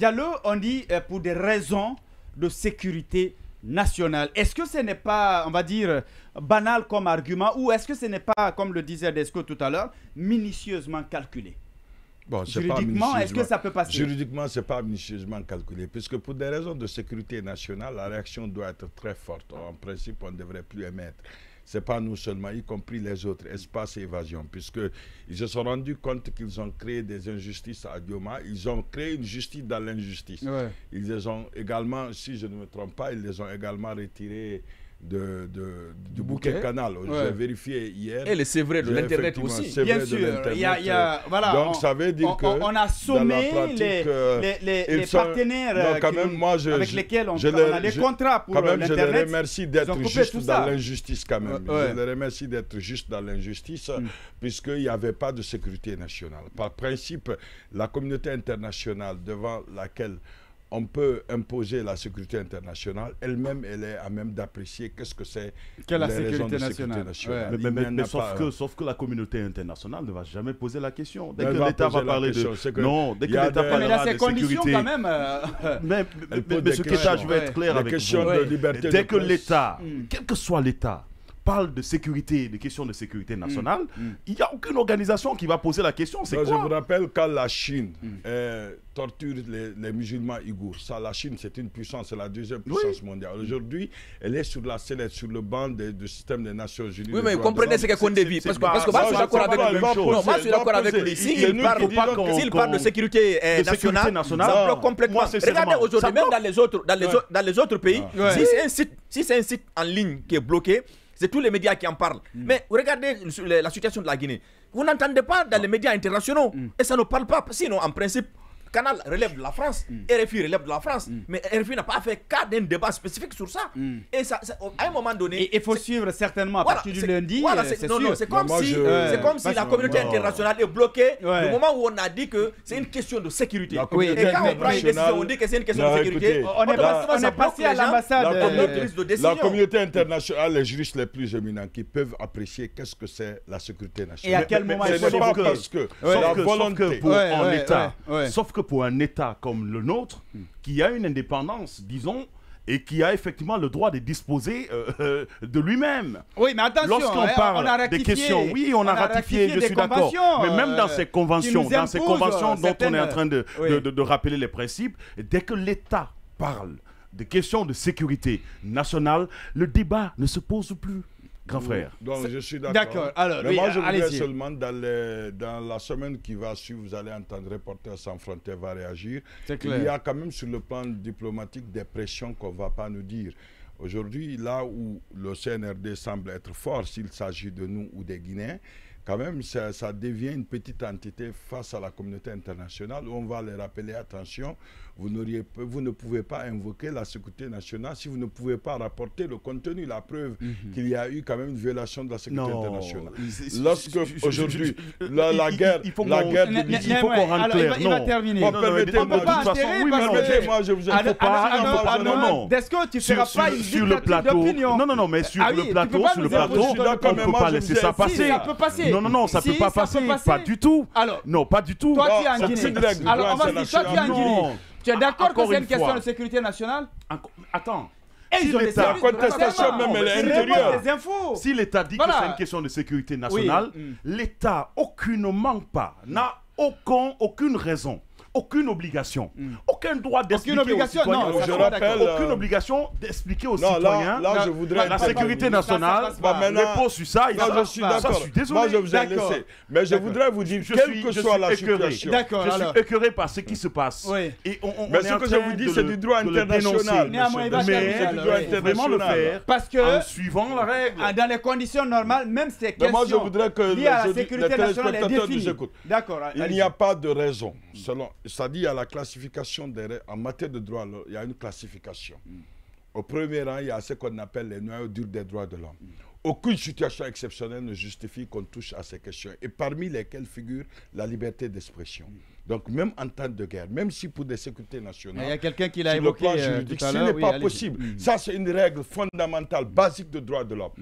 Diallo, on dit pour des raisons de sécurité nationale. Est-ce que ce n'est pas, on va dire, banal comme argument ou est-ce que ce n'est pas, comme le disait Desco tout à l'heure, minutieusement calculé? Bon, juridiquement, est-ce que ça peut passer? Juridiquement, ce n'est pas minutieusement calculé, puisque pour des raisons de sécurité nationale, la réaction doit être très forte. En principe, on ne devrait plus émettre. Ce n'est pas nous seulement, y compris les autres, espace et évasion, puisqu'ils se sont rendus compte qu'ils ont créé des injustices à Dioma. Ils ont créé une justice dans l'injustice. Ouais. Ils les ont également, si je ne me trompe pas, ils les ont également retirés du bouquet canal. Ouais. J'ai vérifié hier. Et c'est vrai, de l'Internet aussi. Bien sûr. Voilà, donc, ça veut dire on a sommé les partenaires avec lesquels on a des contrats pour l'Internet. Je les remercie d'être juste dans l'injustice quand même. Je les remercie d'être juste dans l'injustice puisqu'il n'y avait pas de sécurité nationale. Par principe, la communauté internationale devant laquelle on peut imposer la sécurité internationale, elle-même, elle est à même d'apprécier qu'est-ce que c'est la sécurité nationale. Mais sauf que la communauté internationale ne va jamais poser la question. Dès que l'État va parler de... Non, dès que l'État parlera de sécurité... quand même... Mais ce qu'État, je vais être clair avec vous. Dès que l'État, quel que soit l'État, parle de sécurité, de questions de sécurité nationale, il n'y a aucune organisation qui va poser la question. C'est quoi? Je vous rappelle quand la Chine torture les musulmans ouïghours. Ça, la Chine, c'est une puissance, c'est la deuxième puissance mondiale. Aujourd'hui, elle est sur la sellette, sur le banc du système des Nations Unies. Oui, mais comprenez ce que Condé vit. Parce que moi, je suis d'accord avec lui. Non, moi, je suis d'accord avec lui. S'il parle de sécurité nationale, ça bloque complètement. Regardez aujourd'hui, même dans les autres pays, si c'est un site en ligne qui est bloqué, c'est tous les médias qui en parlent. Mais regardez la situation de la Guinée. Vous n'entendez pas dans les médias internationaux. Et ça ne parle pas. Sinon, en principe, Canal relève de la France, RFI relève de la France, mais RFI n'a pas fait cas d'un débat spécifique sur ça. Et ça, à un moment donné... Il faut suivre certainement à partir du lundi, voilà, c'est comme si la communauté internationale est bloquée au moment où on a dit que c'est une question de sécurité. Et quand on prend une décision, on dit que c'est une question de sécurité. On est passé à l'ambassade. La communauté internationale, les juristes les plus éminents qui peuvent apprécier qu'est-ce que c'est la sécurité nationale. Et à quel moment il faut dire que... Parce que la volonté... Sauf que pour un État comme le nôtre, qui a une indépendance, disons, et qui a effectivement le droit de disposer de lui-même. Oui, mais attention, lorsqu'on parle des questions, oui, on a ratifié, je suis d'accord. Mais même dans ces conventions, dont on est en train de rappeler les principes, dès que l'État parle de questions de sécurité nationale, le débat ne se pose plus. Grand frère. Donc je suis d'accord. D'accord. Alors, mais moi je voudrais seulement dans la semaine qui va suivre, vous allez entendre Reporters sans frontières va réagir. Il y a quand même sur le plan diplomatique des pressions qu'on ne va pas nous dire. Aujourd'hui, là où le CNRD semble être fort, s'il s'agit de nous ou des Guinéens, quand même, ça devient une petite entité face à la communauté internationale où on va les rappeler, attention, vous ne pouvez pas invoquer la sécurité nationale si vous ne pouvez pas rapporter le contenu, la preuve qu'il y a eu quand même une violation de la sécurité internationale. Lorsque aujourd'hui, la guerre de il faut qu'on rentre clair. Il va terminer. Permettez-moi, je vous ai pas. Desco, tu ne feras pas une dictature d'opinion. Non, mais sur le plateau, on ne peut pas laisser ça passer. Ça peut passer. Non, ça ne peut pas passer. Pas du tout. Non, pas du tout. Toi, tu es en Guinée. Alors, on va dire, toi, tu es en Guinée. Tu es d'accord que c'est une question de sécurité nationale? Attends. La contestation même, elle est intérieure. Si l'État dit que c'est une question de sécurité nationale, l'État aucunement pas, n'a aucune raison, aucune obligation, aucun droit d'expliquer aux citoyens. Aucune obligation d'expliquer aux citoyens la sécurité nationale repose sur ça. Je suis d'accord. Je suis désolé. Moi, je vous ai laissé. Mais je voudrais vous dire, quelle que soit la situation. D'accord. Je suis écœuré par ce qui se passe. Mais ce que je vous dis, c'est du droit international. Mais il faut vraiment le faire en suivant la règle. Dans les conditions normales, même ces questions liées à la sécurité nationale est définie. D'accord. Il n'y a pas de raison, selon... C'est-à-dire, il y a la classification en matière de droit, il y a une classification. Au premier rang, il y a ce qu'on appelle les noyaux durs des droits de l'homme. Aucune situation exceptionnelle ne justifie qu'on touche à ces questions, et parmi lesquelles figure la liberté d'expression. Donc même en temps de guerre, même si pour des sécurités nationales, il y a quelqu'un qui l'a évoqué tout à l'heure, ce n'est pas possible. Ça, c'est une règle fondamentale, basique de droits de l'homme.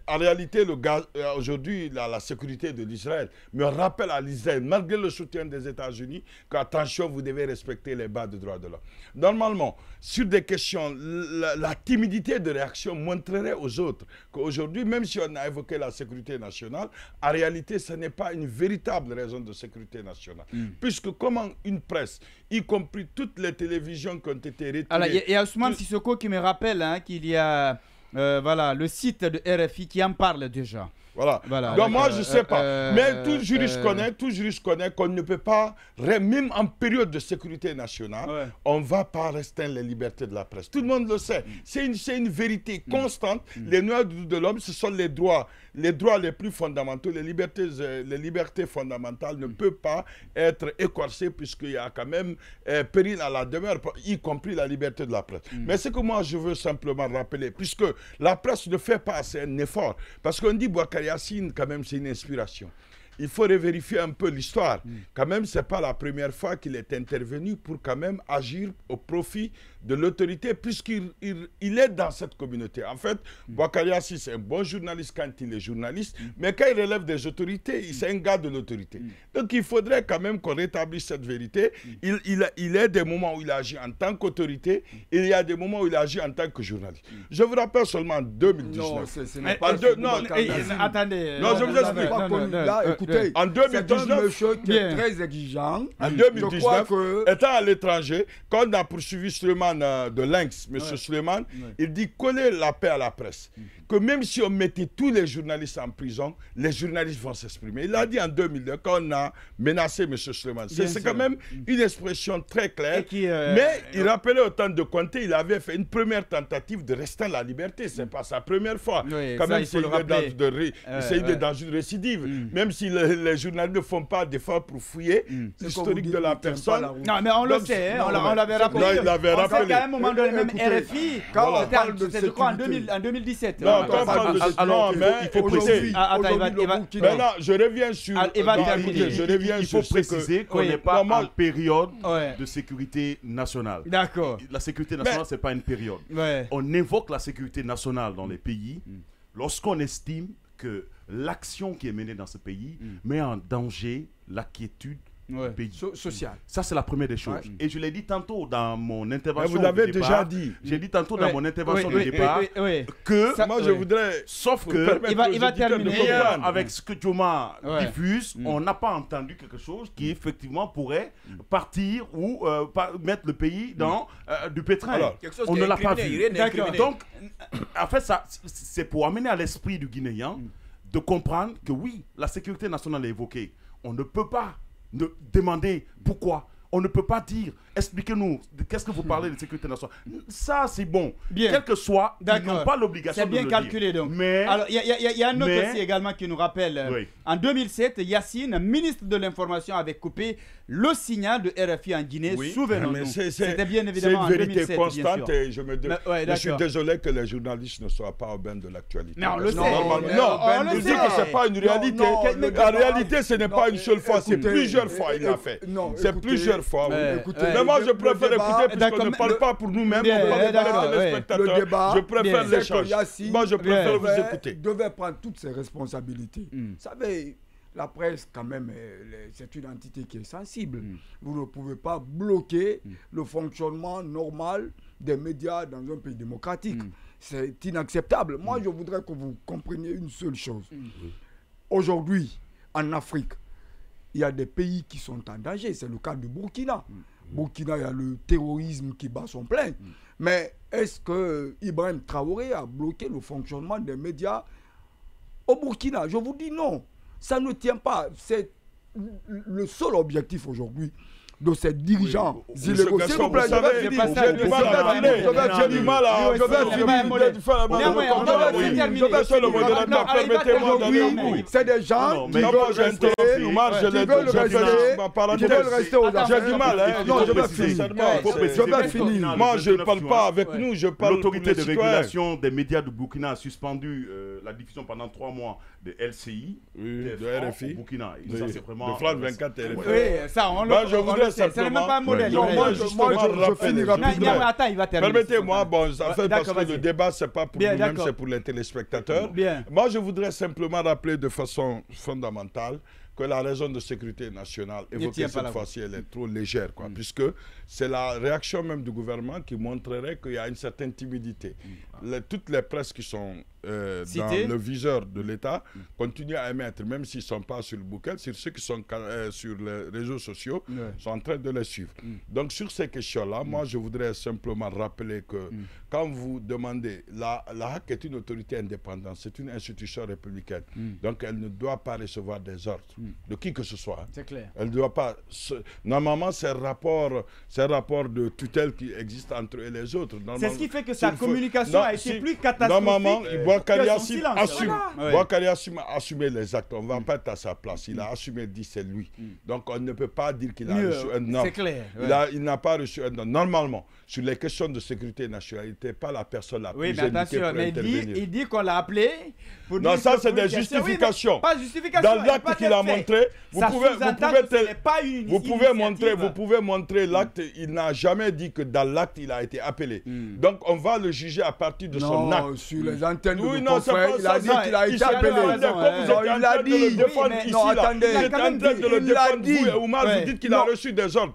En réalité, aujourd'hui, la sécurité de l'Israël me rappelle à l'Israël, malgré le soutien des États-Unis, qu'attention, vous devez respecter les bases de droits de l'homme. Normalement, sur des questions, la timidité de réaction montrerait aux autres qu'aujourd'hui, même si on a évoqué la sécurité nationale, en réalité, ce n'est pas une véritable raison de sécurité nationale. Puisque comment une presse, y compris toutes les télévisions qui ont été retirées... Alors, il y a Ousmane Sissoko qui me rappelle qu'il y a voilà, le site de RFI qui en parle déjà. Voilà. Donc moi, je ne sais pas. Mais tout juriste connaît qu'on ne peut pas, même en période de sécurité nationale, on ne va pas restreindre les libertés de la presse. Tout le monde le sait. C'est une vérité constante. Les droits de l'homme, ce sont les droits les plus fondamentaux. Les libertés fondamentales ne peuvent pas être écorcées puisqu'il y a quand même péril à la demeure, y compris la liberté de la presse. Mais ce que moi, je veux simplement rappeler, puisque la presse ne fait pas assez un effort, parce qu'on dit Boubacar Yassine, quand même, c'est une inspiration. Il faut revérifier un peu l'histoire. Quand même, ce n'est pas la première fois qu'il est intervenu pour quand même agir au profit de l'autorité, puisqu'il est dans cette communauté. En fait, Boubacar Yassine, c'est un bon journaliste quand il est journaliste, mais quand il relève des autorités, c'est un gars de l'autorité. Donc, il faudrait quand même qu'on rétablisse cette vérité. Il y a des moments où il agit en tant qu'autorité, et il y a des moments où il agit en tant que journaliste. Je vous rappelle seulement en 2019. Non, ce n'est pas attendez. Non, je vous explique. Écoutez, en 2019, c'est un monsieur qui est très exigeant. En 2019, étant à l'étranger, quand on a poursuivi Suleiman de Lynx, M. Suleiman, il dit coller la paix à la presse. Que même si on mettait tous les journalistes en prison, les journalistes vont s'exprimer. Il a dit en 2002, quand on a menacé M. Suleiman. C'est quand même une expression très claire. Mais il rappelait au temps de Conté, il avait fait une première tentative de restreindre la liberté. Ce n'est pas sa première fois. Quand même, c'est dans une récidive. Même si les journalistes ne font pas d'efforts pour fouiller l'historique de la personne. Non, mais on le sait, on l'avait rappelé. Non, il l'avait rappelé. Qu'à un moment donné, même RFI, c'était quoi, en 2017. Non, alors, il faut préciser. Maintenant, je reviens sur... Il faut préciser qu'on n'est pas en période de sécurité nationale. D'accord. La sécurité nationale, ce n'est pas une période. On évoque la sécurité nationale dans les pays lorsqu'on estime que l'action qui est menée dans ce pays met en danger la quiétude pays social. Ça, c'est la première des choses. Et je l'ai dit tantôt dans mon intervention. Vous l'avez déjà dit. J'ai dit tantôt dans mon intervention de départ que ça, moi, je voudrais. Sauf que il va terminer avec ce que Dioma diffuse, on n'a pas entendu quelque chose qui effectivement pourrait partir ou mettre le pays dans du pétrin. Alors, on ne l'a pas vu. Donc, en fait, c'est pour amener à l'esprit du Guinéen de comprendre que oui, la sécurité nationale est évoquée. On ne peut pas demander pourquoi. On ne peut pas dire, expliquez-nous, qu'est-ce que vous parlez de sécurité nationale. Ça, c'est bon. Bien. Quel que soit, ils n'ont pas l'obligation de le dire. C'est bien calculé, donc. Mais, alors, il y a un autre aussi également qui nous rappelle. En 2007, Yassine, ministre de l'Information, avait coupé le signal de RFI en Guinée. Souvenons-nous. C'était bien évidemment en 2007. C'est une vérité constante et je suis désolé que les journalistes ne soient pas au bain de l'actualité. Mais on le sait. Non, on dit que ce n'est pas une réalité. En réalité, ce n'est pas une seule fois, c'est plusieurs fois il l'a fait. C'est plusieurs fois. Mais moi, je préfère écouter puisqu'on ne parle pas pour nous-mêmes, on parle pas pour les téléspectateurs. Je préfère l'échange. Moi, je préfère vous écouter. Il devait prendre toutes ses responsabilités. Vous savez, la presse, quand même, c'est une entité qui est sensible. Vous ne pouvez pas bloquer le fonctionnement normal des médias dans un pays démocratique. C'est inacceptable. Moi, je voudrais que vous compreniez une seule chose. Aujourd'hui, en Afrique, il y a des pays qui sont en danger. C'est le cas du Burkina. Burkina, il y a le terrorisme qui bat son plein. Mais est-ce que Ibrahim Traoré a bloqué le fonctionnement des médias au Burkina? Je vous dis non. Ça ne tient pas. C'est le seul objectif aujourd'hui de ces dirigeants illégaux. S'il vous plaît, j'ai du mal à c'est des gens qui veulent rester aux affaires. J'ai du mal. Non, je vais finir. Moi, je ne parle pas avec nous, je parle l'autorité de régulation des médias du Burkina a suspendu la diffusion pendant 3 mois de LCI, de RFI, au Burkina. Oui. Ça, c'est vraiment... De France 24 RFI. Oui, ça, on je voudrais simplement... C'est même pas un modèle. Moi, je finis rapidement. Attends, il va terminer. Permettez-moi, en fait, parce que le débat, c'est pas pour nous-mêmes, c'est pour les téléspectateurs. Moi, je voudrais simplement rappeler de façon fondamentale que la raison de sécurité nationale évoquée cette fois-ci, elle est trop légère, puisque c'est la réaction même du gouvernement qui montrerait qu'il y a une certaine timidité. Toutes les presses qui sont dans le viseur de l'État continuent à émettre, même s'ils ne sont pas sur le bouquet, sur ceux qui sont sur les réseaux sociaux, sont en train de les suivre. Donc sur ces questions-là, moi je voudrais simplement rappeler que quand vous demandez, la HAC est une autorité indépendante, c'est une institution républicaine, donc elle ne doit pas recevoir des ordres de qui que ce soit. C'est clair. Elle ne doit pas... Normalement, c'est un rapport de tutelle qui existe entre eux et les autres. C'est ce qui fait que sa communication a été plus catastrophique. Normalement, Boakari Assim a assumé les actes. On ne va pas être à sa place. Il a assumé, dit c'est lui. Donc on ne peut pas dire qu'il a reçu un ordre. C'est clair. Il n'a pas reçu un ordre. Normalement, sur les questions de sécurité nationale, il n'était pas la personne la plus indiquée pour intervenir. Il dit qu'on l'a appelé pour non, ça c'est des justifications. Pas justification. Dans l'acte qu'il a montré, vous pouvez montrer l'acte. Il n'a jamais dit que dans l'acte il a été appelé. Donc on va le juger à partir de son acte. Sur les antennes de mon confrère, il a dit qu'il a été appelé. Il a dit. Non, attendez. Il est en train de le défendre. Vous et Oumar, vous dites qu'il a reçu des ordres.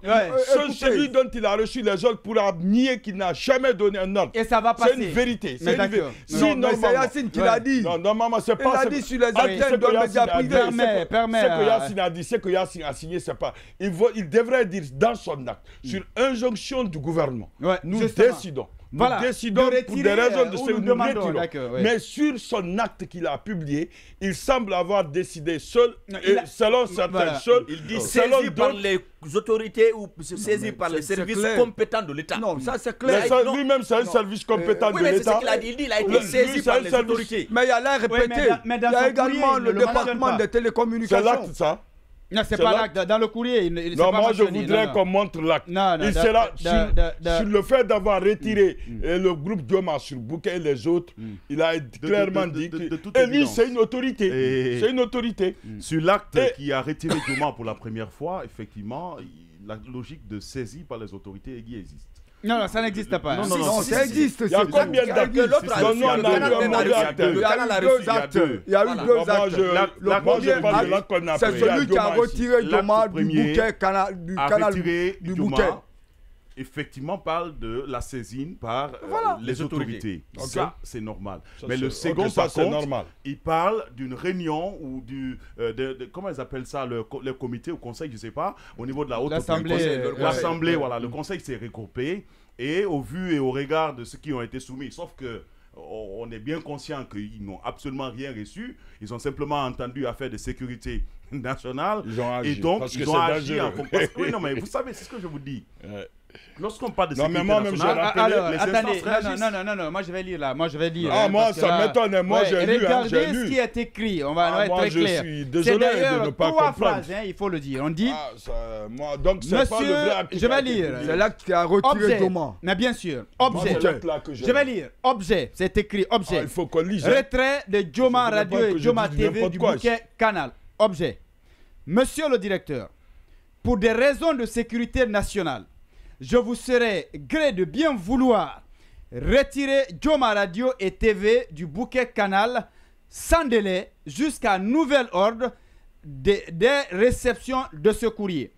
Celui dont il a reçu les ordres pourra nier qu'il n'a jamais donné un ordre. Et ça va passer. C'est une vérité. C'est c'est Yacine qui l'a dit. Non, normalement, c'est pas... Il a dit sur les antennes de médias privés. Permet. Ce que Yacine a dit, ce que Yacine a signé, c'est pas... Il devrait dire dans son acte, sur injonction du gouvernement, nous décidons. Nous décidons pour des raisons de sécurité. Mais sur son acte qu'il a publié, il semble avoir décidé seul, selon certains seuls. Il dit saisi par les autorités ou saisi par les services compétents de l'État. Non, ça c'est clair. Lui-même, c'est un service compétent de l'État. Oui, mais c'est ce qu'il a dit. Il dit qu'il a été saisi par les autorités. Mais il y a l'air répété. Il y a également le département des télécommunications. C'est l'acte, ça. Non, c'est pas l'acte. Dans le courrier, non, moi je voudrais qu'on montre l'acte. Il sera sur le fait d'avoir retiré le groupe Dioma sur Bouquet et les autres. Il a clairement dit que. Et lui, c'est une autorité. C'est une autorité. Sur l'acte qui a retiré Dioma pour la première fois, effectivement, la logique de saisie par les autorités existe. Non, ça n'existe pas. Non, ça existe. Il y a combien d'actes? Il y a eu deux actes. Le premier, c'est celui qui a retiré Dioma du bouquet canal du bouquet. Effectivement, parle de la saisine par les autorités. Ça, c'est normal. Mais le second, par contre, il parle d'une réunion ou comment ils appellent ça, le comité ou conseil, je ne sais pas, au niveau de la haute L'Assemblée. L'Assemblée, voilà. Le conseil s'est regroupé et au vu et au regard de ceux qui ont été soumis, sauf que on est bien conscient qu'ils n'ont absolument rien reçu. Ils ont simplement entendu affaire de sécurité nationale. Ils ont agi. Et donc, ils ont agi en fonction. Oui, non, mais vous savez, c'est ce que je vous dis. Lorsqu'on parle de sécurité nationale... Attendez, non, moi je vais lire là. Moi, ça m'étonne. Moi, j'ai lu. Regardez ce qui est écrit. On va être très clair. C'est d'ailleurs 3 phrases, il faut le dire. On dit... Monsieur, je vais lire. C'est l'acte qui a retiré Dioma. Mais bien sûr, objet. Je vais lire. Objet, c'est écrit. Objet. Il faut qu'on lise. Retrait de Dioma Radio et Dioma TV du bouquet Canal. Objet. Monsieur le directeur, pour des raisons de sécurité nationale, je vous serai gré de bien vouloir retirer Dioma Radio et TV du bouquet Canal sans délai jusqu'à nouvel ordre des réceptions de ce courrier.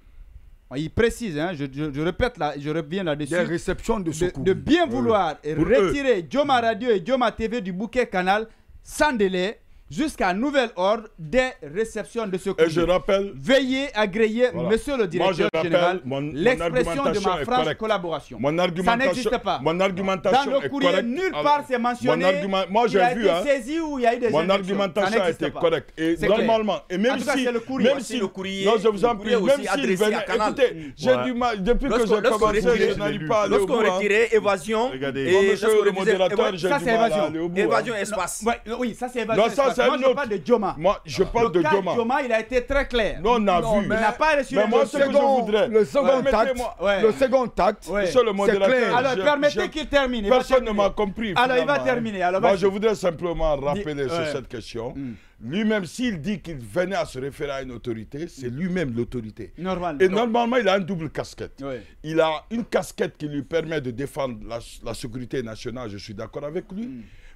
Il précise, je répète là, je reviens là-dessus. Des réceptions de ce courrier. De bien vouloir retirer Dioma Radio et Dioma TV du bouquet Canal sans délai jusqu'à nouvel ordre des réceptions de ce courrier. Et je rappelle... Veuillez agréer, monsieur le directeur général, l'expression de ma franche collaboration. Ça n'existe pas. Mon argumentation dans le courrier, nulle part c'est mentionné. Moi j'ai vu. Il a été saisi ou il y a eu des mon argumentation a été correcte. Et normalement, et même si... Même si le courrier... Non, je vous en prie, même s'il venait... Écoutez, j'ai du mal... Depuis que j'ai commencé, je n'arrive pas à aller au bout. Lorsqu'on retirait évasion... Regardez, monsieur le modérateur, j'ai du mal à aller au bout. Évasion espace. Oui, ça c'est évasion espace. je parle de Dioma. Moi, je parle de Dioma. Dioma, il a été très clair. Non, on a vu. Il n'a pas reçu moi, ce que je voudrais. Le second acte, Monsieur le modérateur. Alors, permettez qu'il termine. Personne ne m'a compris. Alors, il va terminer. Moi, je voudrais simplement rappeler sur cette question. Lui-même, s'il dit qu'il venait à se référer à une autorité, c'est lui-même l'autorité. Et normalement, il a une double casquette. Il a une casquette qui lui permet de défendre la sécurité nationale, je suis d'accord avec lui.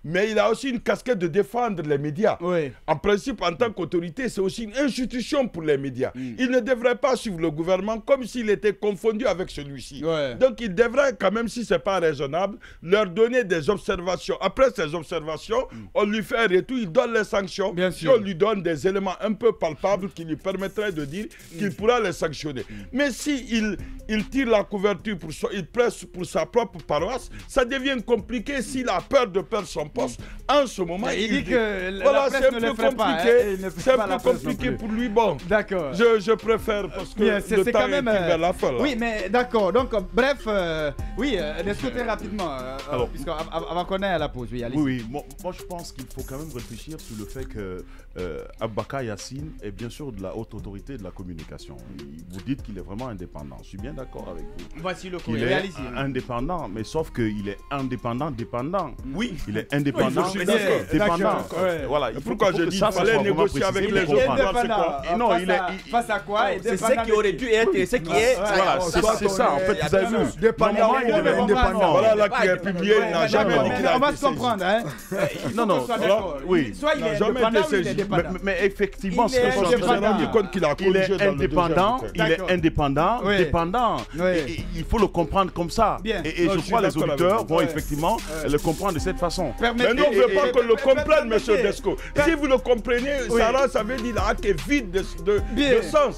Mais il a aussi une casquette de défendre les médias. En principe, en tant qu'autorité, c'est aussi une institution pour les médias. Il ne devrait pas suivre le gouvernement comme s'il était confondu avec celui-ci. Donc il devrait quand même, si ce n'est pas raisonnable, leur donner des observations. Après ces observations, on lui fait un retour, il donne les sanctions. Et on lui donne des éléments un peu palpables qui lui permettraient de dire qu'il pourra les sanctionner. Mais s'il tire la couverture, il presse pour sa propre paroisse, ça devient compliqué s'il a peur de perdre son poste. En ce moment, il dit que voilà, c'est un peu compliqué. C'est un peu compliqué pour lui. Bon, d'accord. Je préfère parce que le temps est vers la fin. Oui, mais d'accord. Donc, bref, oui, discuter rapidement. Puisqu'on connaît à la pause. Oui, moi je pense qu'il faut quand même réfléchir sur le fait que Abaka Yassine est bien sûr de la haute autorité de la communication. Vous dites qu'il est vraiment indépendant. Je suis bien d'accord avec vous. Voici le coup. Il est indépendant, mais sauf qu'il est indépendant. Oui, il est indépendant, dépendant. Voilà. Pourquoi je dis qu'il fallait négocier avec les autres? Non, il est face à quoi? C'est ce qui aurait dû être et ce qui est. Voilà, c'est ça. En fait, vous avez vu. Dépendant, il est indépendant. Voilà là qui est publié. Il n'a jamais dit qu'il a. On va se comprendre, hein? Non. Oui. Soit il est indépendant ou il est dépendant. Mais effectivement, il est indépendant, dépendant. Il faut le comprendre comme ça. Et je crois que les auditeurs vont effectivement le comprendre de cette façon. Mais nous, on ne veut pas qu'on le comprenne, M. Desco. Si vous le comprenez, ça veut dire qu'il est vide de sens.